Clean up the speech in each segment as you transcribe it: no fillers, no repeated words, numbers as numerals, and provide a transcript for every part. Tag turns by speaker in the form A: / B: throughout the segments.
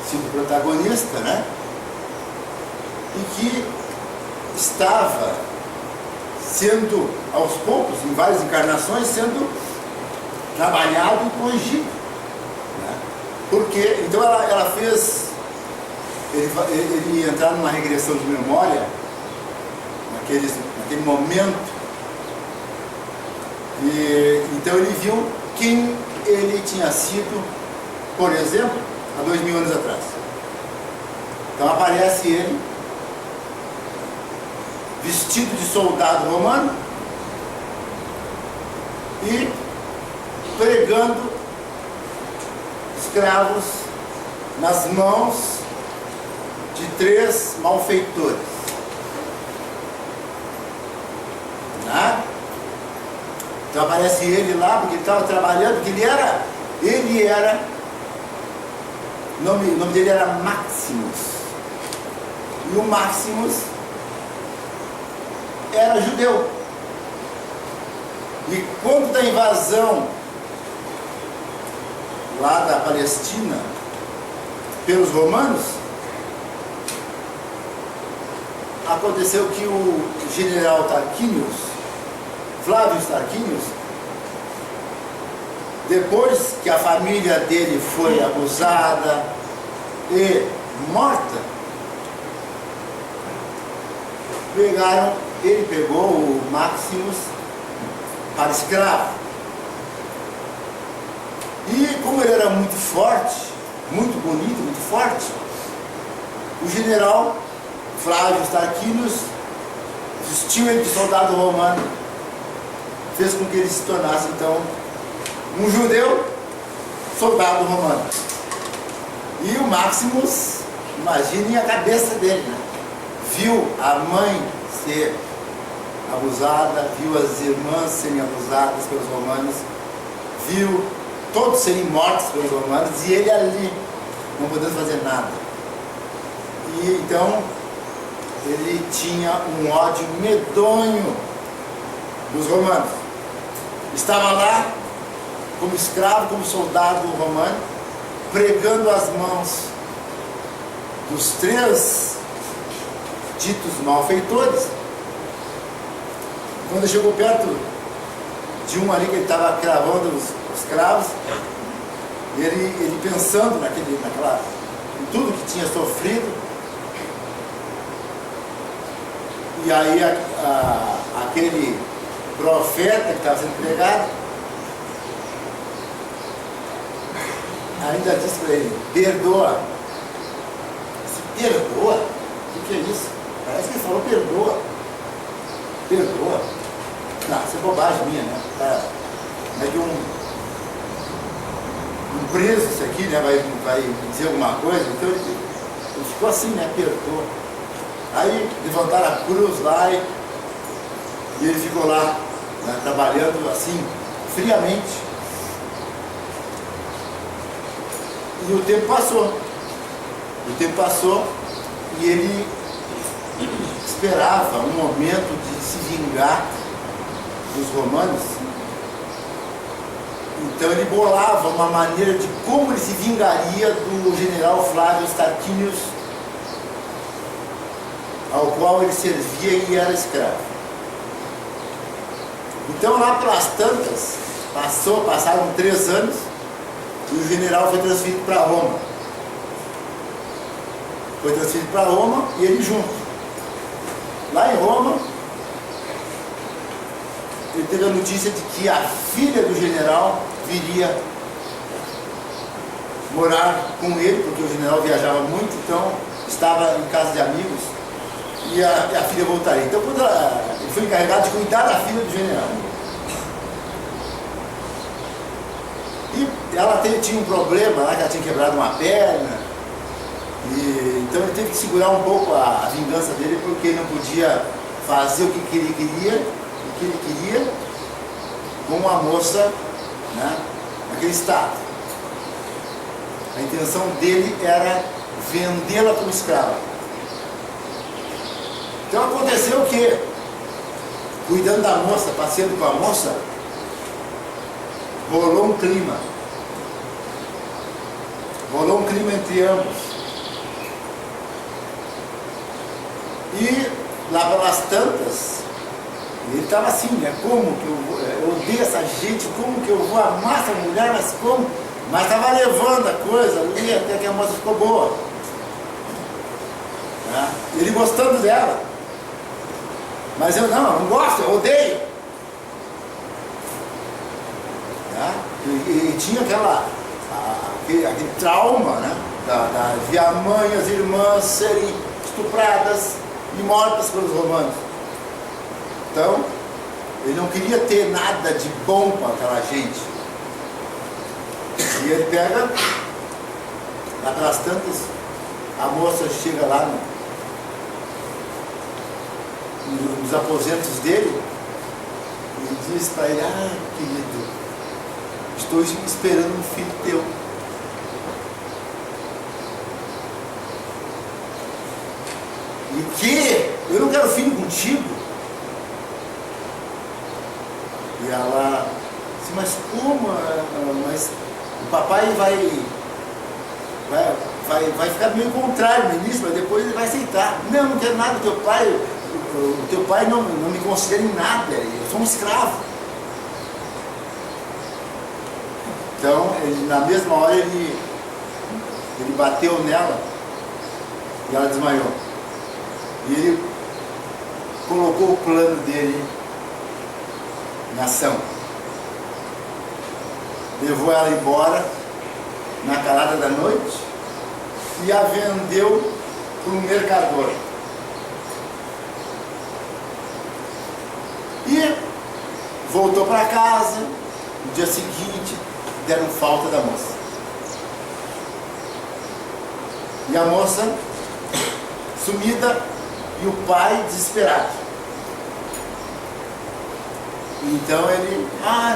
A: sido protagonista, né? E que estava sendo, aos poucos, em várias encarnações, sendo trabalhado e corrigido, né? Porque, então ela fez, ele ia entrar numa regressão de memória, naquele momento, e então ele viu quem ele tinha sido, por exemplo, há 2000 anos atrás. Então aparece ele, vestido de soldado romano e pregando escravos nas mãos de 3 malfeitores. Né? Então aparece ele lá, porque ele estava trabalhando, porque ele era, o nome dele era Maximus. E o Maximus era judeu. E quando da invasão lá da Palestina pelos romanos, aconteceu que o general Tarquinius, Flávio Tarquinius, depois que a família dele foi abusada e morta, ele pegou o Maximus para escravo. E como ele era muito forte, muito bonito, muito forte, o general Flávio Tarquinius vestiu ele de soldado romano, fez com que ele se tornasse então um judeu soldado romano. E o Maximus, imaginem a cabeça dele, né? Viu a mãe ser abusada, viu as irmãs serem abusadas pelos romanos, viu todos serem mortos pelos romanos e ele ali, não podendo fazer nada. E então ele tinha um ódio medonho dos romanos. Estava lá como escravo, como soldado romano, pregando as mãos dos 3 ditos malfeitores. Quando chegou perto de um ali que ele estava cravando os escravos, ele pensando em tudo que tinha sofrido, e aí aquele profeta que estava sendo pregado ainda disse para ele: perdoa. Disse: perdoa? O que é isso? Parece que ele falou perdoa. Perdoa? Não, isso é bobagem minha, né? É que um preso isso aqui, né, vai dizer alguma coisa, então ele ficou assim, né? Perdoa. Aí levantaram a cruz lá e ele ficou lá, né, trabalhando assim, friamente. E o tempo passou. E ele esperava um momento de se vingar dos romanos. Então ele bolava uma maneira de como ele se vingaria do general Flávio Tarquinius, ao qual ele servia e era escravo. Então lá pelas tantas, passaram 3 anos, e o general foi transferido para Roma. E ele junto. Lá em Roma, ele teve a notícia de que a filha do general viria morar com ele, porque o general viajava muito, então estava em casa de amigos, e a filha voltaria. Então ele foi encarregado de cuidar da filha do general. E ela tinha um problema lá, que ela tinha quebrado uma perna, e então ele teve que segurar um pouco a vingança dele, porque ele não podia fazer o que ele queria com uma moça, né, naquele estado. A intenção dele era vendê-la como escrava. Então aconteceu que, cuidando da moça, passeando com a moça, rolou um clima entre ambos. E lá pelas tantas, ele estava assim, né? Como que eu odeio essa gente, como que eu vou amar essa mulher, mas como? Mas estava levando a coisa ali até que a moça ficou boa. Né? Ele gostando dela. Mas eu não gosto, eu odeio. Né? E tinha aquele trauma, né? De a mãe e as irmãs serem estupradas e mortas pelos romanos. Então, ele não queria ter nada de bom com aquela gente. E ele pega, lá pelas tantas, a moça chega lá nos aposentos dele e diz para ele: ah, querido, estou esperando um filho teu. E que? Eu não quero filho contigo. E ela disse: mas como? Mas o papai vai ficar meio contrário no início, mas depois ele vai aceitar. Não quero nada do teu pai. O teu pai não me considera em nada. Eu sou um escravo. Então, na mesma hora ele bateu nela e ela desmaiou. E ele colocou o plano dele em ação. Levou ela embora na calada da noite e a vendeu para um mercador. E voltou para casa. No dia seguinte deram falta da moça. E a moça sumida e o pai desesperado. Então ele,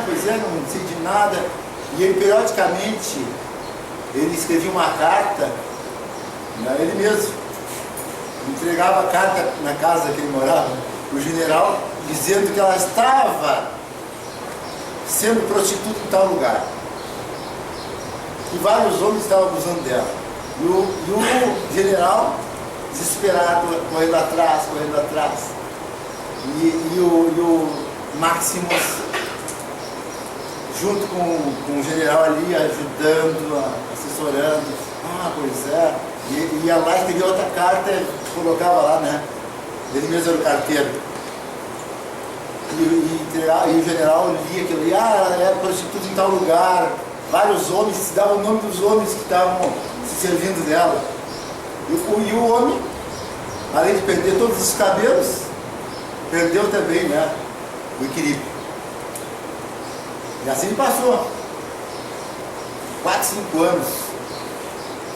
A: pois é, não sei de nada. E ele periodicamente, ele escrevia uma carta, ele mesmo, entregava a carta na casa que ele morava, o general, dizendo que ela estava sendo prostituta em tal lugar. E vários homens estavam abusando dela. E o general, desesperado, correndo atrás. E o Maximus, junto com o general ali, ajudando, assessorando. Pois é. E ia lá, escrevia outra carta e colocava lá, né? Ele mesmo era o carteiro. E o general lia aquilo ali: ela era prostituta em tal lugar. Vários homens, dava o nome dos homens que estavam se servindo dela. E o homem, além de perder todos os cabelos, perdeu também, né, o equilíbrio. E assim ele passou 4, 5 anos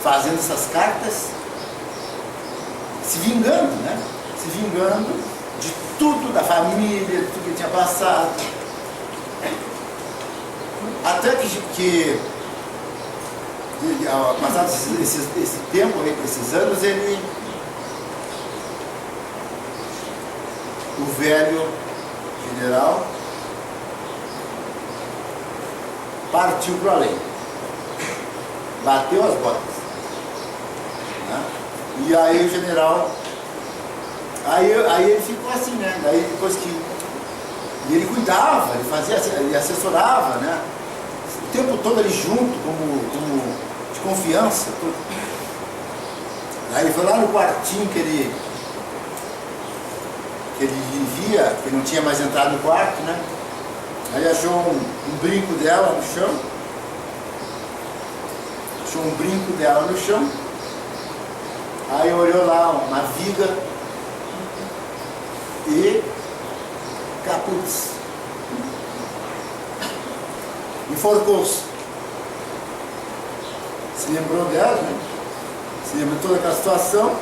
A: fazendo essas cartas, se vingando, né? Se vingando de tudo, da família, de tudo que ele tinha passado. Até que passado esse tempo, esses anos, o velho general partiu para além, bateu as botas, né? E aí o general, aí ele ficou assim, né? Daí depois que ele cuidava, ele fazia, ele assessorava, né? O tempo todo ali junto, como de confiança. Tudo. Aí ele foi lá no quartinho que ele vivia, que não tinha mais entrado no quarto, né? Aí achou um brinco dela no chão. Aí olhou lá uma viga e capuz. Enforcou-se. Se lembrou dela, né? Se lembrou de toda aquela situação.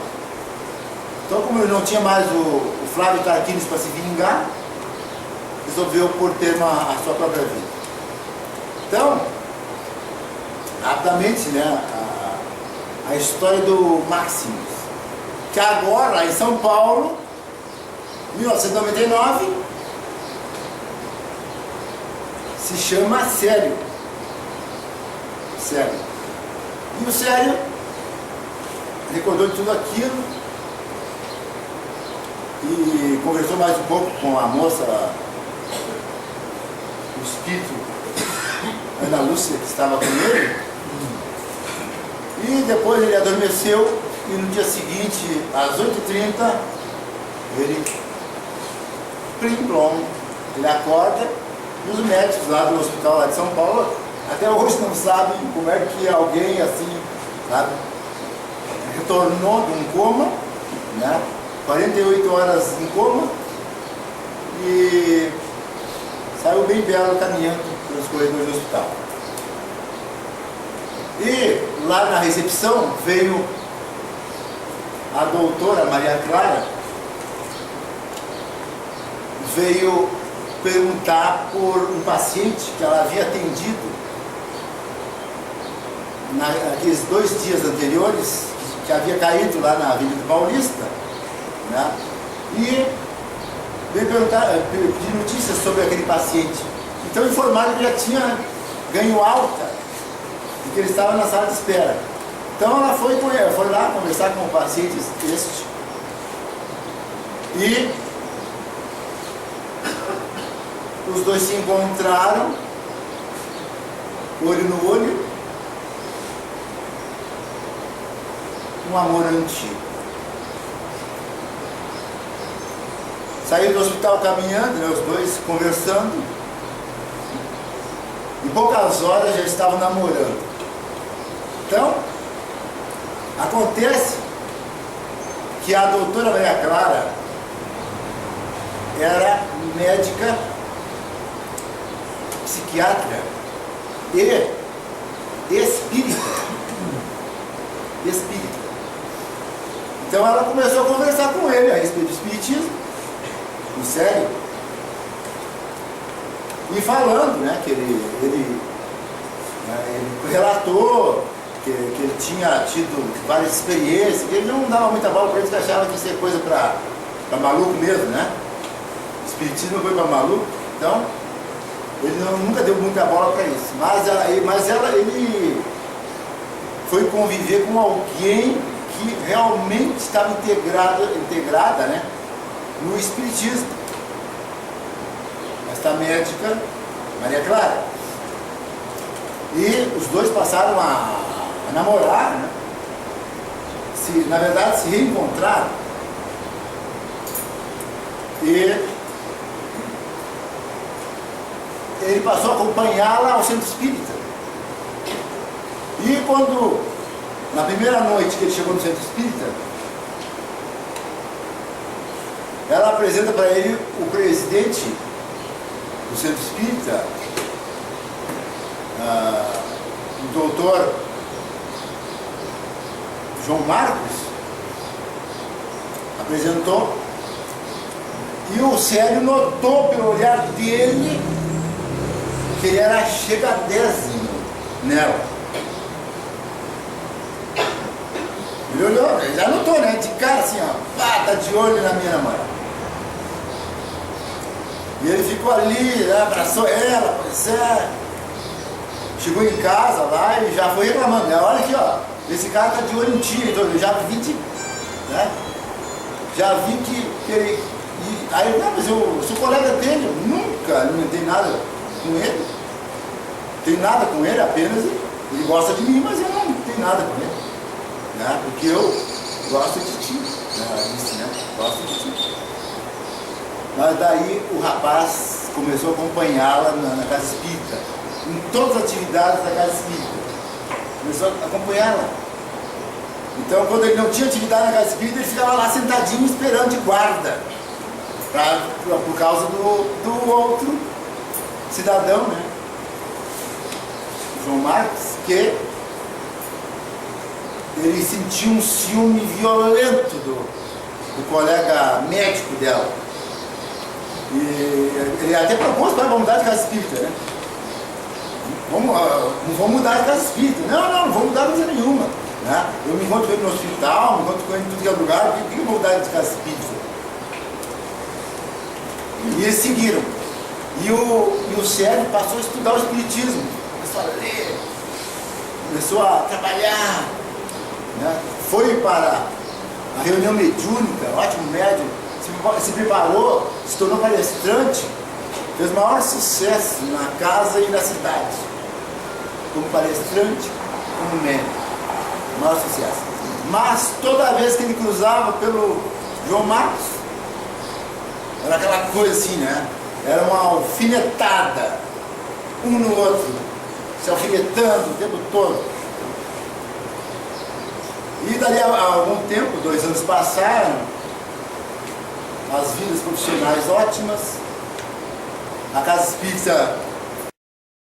A: Então, como ele não tinha mais o Flávio Tarquinius para se vingar, resolveu por ter a sua própria vida. Então, rapidamente, né, a história do Maximus, que agora, em São Paulo, 1999, se chama Célio. E o Célio recordou de tudo aquilo e conversou mais um pouco com a moça, o espírito Ana Lúcia, que estava com ele, e depois ele adormeceu, e no dia seguinte, às 8h30, ele, plim plom, ele acorda, e os médicos lá do hospital lá de São Paulo até hoje não sabem como é que alguém assim, sabe, retornou de um coma, né, 48 horas em coma, e saiu bem belo caminhando pelos corredores do hospital. E lá na recepção veio a doutora Maria Clara, veio perguntar por um paciente que ela havia atendido naqueles 2 dias anteriores, que havia caído lá na Avenida Paulista, né? E veio perguntar, pedir notícias sobre aquele paciente. Então informaram que já tinha ganho alta e que ele estava na sala de espera. Então ela foi lá conversar com o paciente este, e os dois se encontraram, olho no olho, um amor antigo. Saíram do hospital caminhando, né, os dois conversando, em poucas horas já estavam namorando. Então, acontece que a doutora Maria Clara era médica, psiquiatra e espírita. Então ela começou a conversar com ele a respeito do espiritismo, em sério, e falando, né, que ele relatou que ele tinha tido várias experiências, que ele não dava muita bola para eles, que achava que isso é coisa para maluco mesmo, né? O espiritismo foi para maluco, então ele nunca deu muita bola para isso. Mas ele foi conviver com alguém que realmente estava integrada, né, no espiritismo. Esta médica, Maria Clara. E os dois passaram a namorar, né? Na verdade, se reencontraram. E ele passou a acompanhá-la ao centro espírita. E quando, na primeira noite que ele chegou no centro espírita, ela apresenta para ele o presidente do centro espírita, o doutor João Marcos, apresentou, e o Célio notou pelo olhar dele que ele era chegadésimo nela. Ele olhou, ele já notou, né? De cara assim, ó, pá, tá de olho na minha namorada. E ele ficou ali, né, abraçou ela, pois é. Chegou em casa lá e já foi reclamando, né? Olha aqui, ó, esse cara tá de olho em ti, então eu já vi né? Já vi que ele. Aí, não, mas eu sou colega dele, eu nunca alimentei nada com ele. Tem nada com ele, apenas ele gosta de mim, mas eu não tenho nada com ele. Né? Porque eu gosto de ti. Né? Ela disse, né? Gosto de ti. Mas daí o rapaz começou a acompanhá-la na casa espírita, em todas as atividades da casa espírita. Começou a acompanhá-la. Então, quando ele não tinha atividade na casa espírita, ele ficava lá sentadinho esperando de guarda, por causa do outro cidadão, né? João Marcos, que ele sentiu um ciúme violento do colega médico dela. E ele até propôs para mudar de casa espírita, né? Não vou mudar de casa espírita. Não vou mudar de coisa nenhuma. Né? Eu me encontro com ele no hospital, me encontro com ele em tudo que é lugar, por que eu vou mudar de casa espírita? E eles seguiram. E o Sérgio passou a estudar o espiritismo. Começou a ler, começou a trabalhar, né? Foi para a reunião mediúnica, ótimo médium, se se preparou, se tornou palestrante, fez maior sucesso na casa e na cidade. Como palestrante, como médico. Maior sucesso. Mas toda vez que ele cruzava pelo João Marcos, era aquela coisa assim, né? Era uma alfinetada, um no outro, se alfinetando o tempo todo. E dali a algum tempo, 2 anos passaram, as vidas profissionais ótimas, a casa espírita